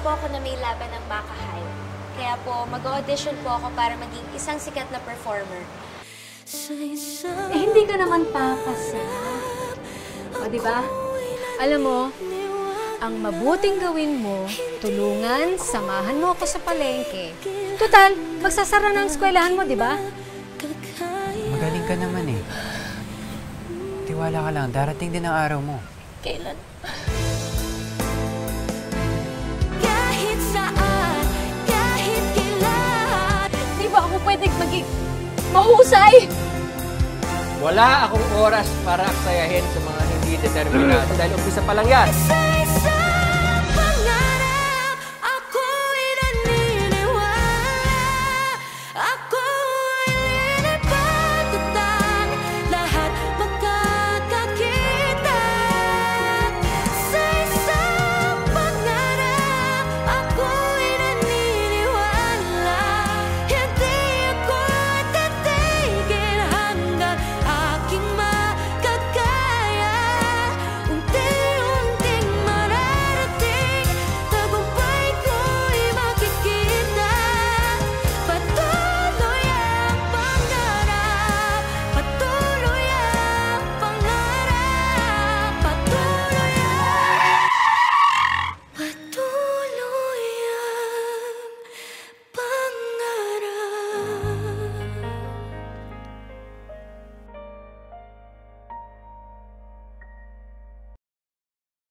po ako na may laban ng Baka High. Kaya po, mag-audition po ako para maging isang sikat na performer. Hindi ka naman papasa. O, diba? Alam mo, ang mabuting gawin mo, tulungan, samahan mo ako sa palengke. Total, magsasara ng eskwelahan mo, diba? Magaling ka naman eh. Tiwala ka lang, darating din ang araw mo. Kailan? Kahit saan, kahit kailan. Di ba ako pwedeng maging mahusay? Wala akong oras para aksayahin sa mga hindi determinado dahil umpisa pa lang yan.